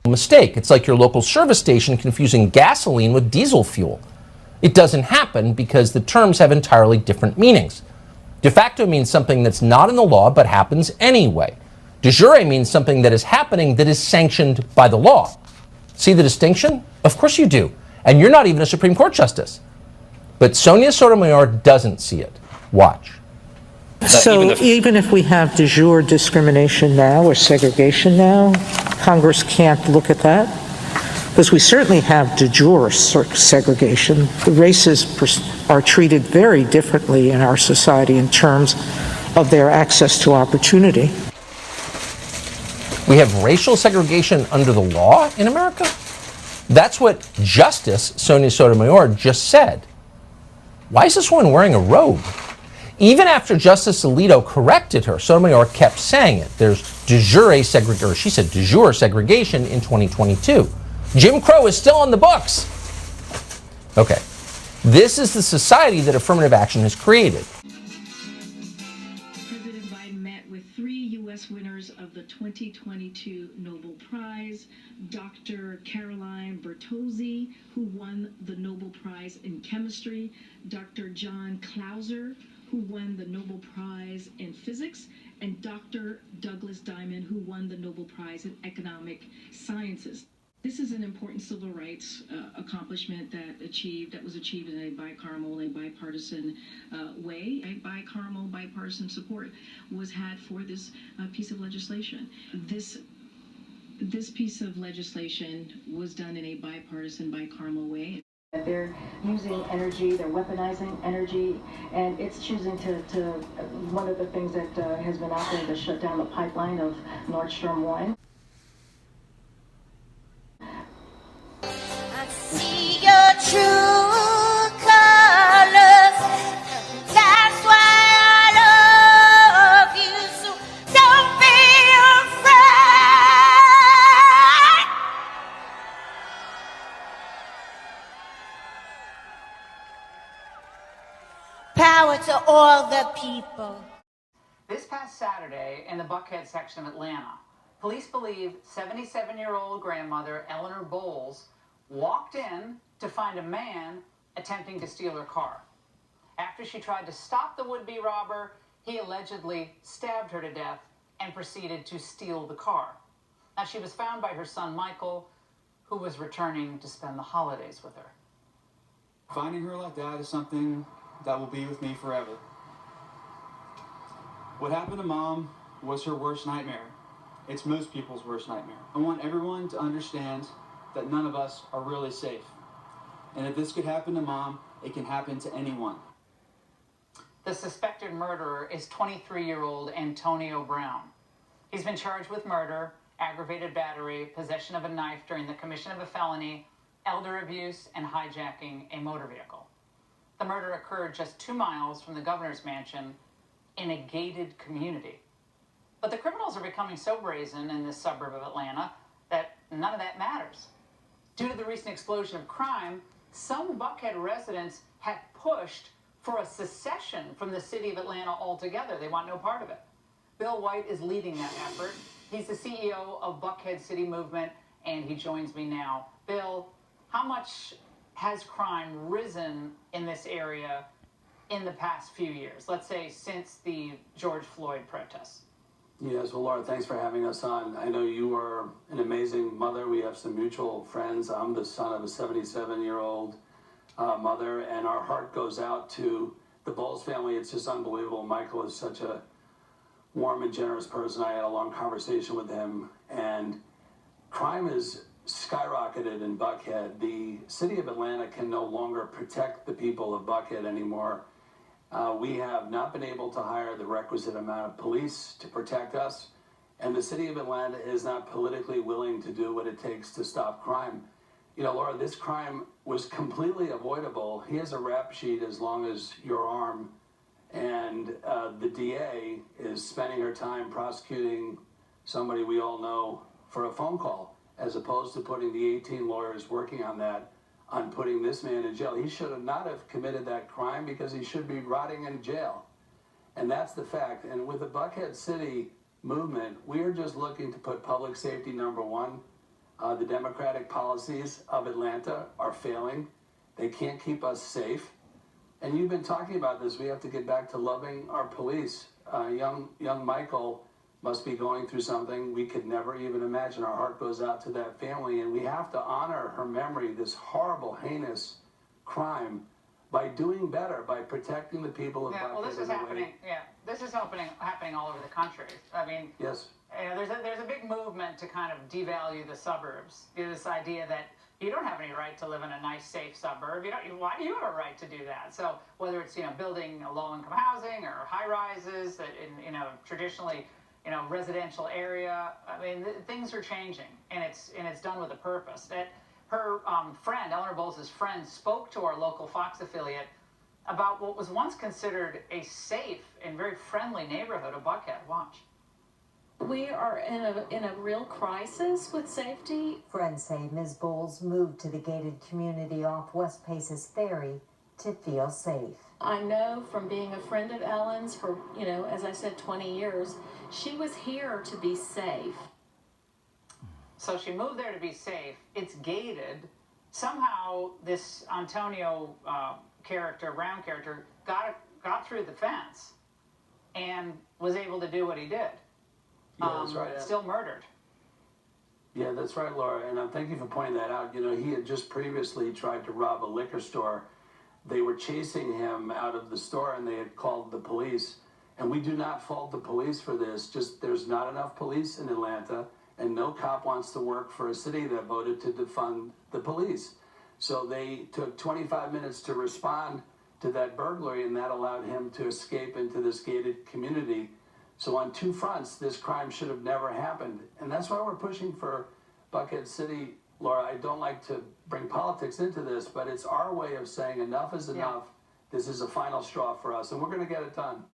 mistake. It's like your local service station confusing gasoline with diesel fuel. It doesn't happen because the terms have entirely different meanings. De facto means something that's not in the law but happens anyway. De jure means something that is happening that is sanctioned by the law. See the distinction? Of course you do. And you're not even a Supreme Court justice. But Sonia Sotomayor doesn't see it. Watch. So even if we have de jure discrimination now or segregation now, Congress can't look at that? Because we certainly have de jure segregation. The races are treated very differently in our society in terms of their access to opportunity. We have racial segregation under the law in America? That's what Justice Sonia Sotomayor just said. Why is this woman wearing a robe? Even after Justice Alito corrected her, Sotomayor kept saying it. There's de jure segregation, or she said de jure segregation in 2022. Jim Crow is still on the books. Okay, this is the society that affirmative action has created. President Biden met with 3 U.S. winners of the 2022 Nobel Prize. Dr. Caroline Bertozzi, who won the Nobel Prize in Chemistry. Dr. John Clauser, who won the Nobel Prize in Physics. And Dr. Douglas Diamond, who won the Nobel Prize in Economic Sciences. This is an important civil rights accomplishment that was achieved in a bipartisan way. A bipartisan support was had for this piece of legislation. This piece of legislation was done in a bipartisan, bicameral way. They're using energy, they're weaponizing energy, and it's choosing to one of the things that has been out there to shut down the pipeline of Nordstrom 1. See your true colors. That's why I love you. So don't be afraid. Power to all the people. This past Saturday in the Buckhead section of Atlanta, police believe 77-year-old grandmother Eleanor Bowles walked in to find a man attempting to steal her car. After she tried to stop the would-be robber, he allegedly stabbed her to death and proceeded to steal the car. Now, she was found by her son Michael, who was returning to spend the holidays with her. Finding her like that is something that will be with me forever. What happened to Mom was her worst nightmare. It's most people's worst nightmare. I want everyone to understand that none of us are really safe. And if this could happen to Mom, it can happen to anyone. The suspected murderer is 23-year-old Antonio Brown. He's been charged with murder, aggravated battery, possession of a knife during the commission of a felony, elder abuse, and hijacking a motor vehicle. The murder occurred just 2 miles from the governor's mansion in a gated community. But the criminals are becoming so brazen in this suburb of Atlanta that none of that matters. Due to the recent explosion of crime, some Buckhead residents have pushed for a secession from the city of Atlanta altogether. They want no part of it. Bill White is leading that effort. He's the CEO of Buckhead City Movement, and he joins me now. Bill, how much has crime risen in this area in the past few years, let's say since the George Floyd protests? Yes, well, Laura, thanks for having us on. I know you are an amazing mother. We have some mutual friends. I'm the son of a 77-year-old mother, and our heart goes out to the Bowles family. It's just unbelievable. Michael is such a warm and generous person. I had a long conversation with him, and crime is skyrocketed in Buckhead. The city of Atlanta can no longer protect the people of Buckhead anymore. We have not been able to hire the requisite amount of police to protect us, and the city of Atlanta is not politically willing to do what it takes to stop crime. You know, Laura, this crime was completely avoidable. He has a rap sheet as long as your arm, and the DA is spending her time prosecuting somebody we all know for a phone call, as opposed to putting the 18 lawyers working on that on putting this man in jail. He should have not have committed that crime because he should be rotting in jail. And that's the fact. And with the Buckhead City movement, we are just looking to put public safety number one. The Democratic policies of Atlanta are failing. They can't keep us safe. And you've been talking about this. We have to get back to loving our police. Young Michael must be going through something we could never even imagine. Our heart goes out to that family, and we have to honor her memory, this horrible, heinous crime, by doing better, by protecting the people of Yeah, well, this is happening. Yeah, this is happening all over the country. I mean, Yes. There's a big movement to kind of devalue the suburbs. This idea that you don't have any right to live in a nice, safe suburb. Why do you have a right to do that? So whether it's building low-income housing or high-rises that in traditionally residential area, I mean things are changing, and it's done with a purpose. That her friend, Eleanor Bowles' friend, spoke to our local Fox affiliate about what was once considered a safe and very friendly neighborhood of Buckhead. Watch. We are in a real crisis with safety. Friends say Ms. Bowles moved to the gated community off West Paces Ferry to feel safe. I know from being a friend of Ellen's for, as I said, 20 years, she was here to be safe. So she moved there to be safe. It's gated. Somehow this Antonio Brown character, got through the fence and was able to do what he did. Yeah, that's right. Still murdered. Yeah, that's right, Laura. And thank you for pointing that out. He had just previously tried to rob a liquor store. They were chasing him out of the store, and they had called the police. And we do not fault the police for this. Just there's not enough police in Atlanta, and no cop wants to work for a city that voted to defund the police. So they took 25 minutes to respond to that burglary, and that allowed him to escape into this gated community. So on two fronts, this crime should have never happened. And that's why we're pushing for Buckhead City. Laura, I don't like to bring politics into this, but it's our way of saying enough is enough. Yeah. This is a final straw for us, and we're going to get it done.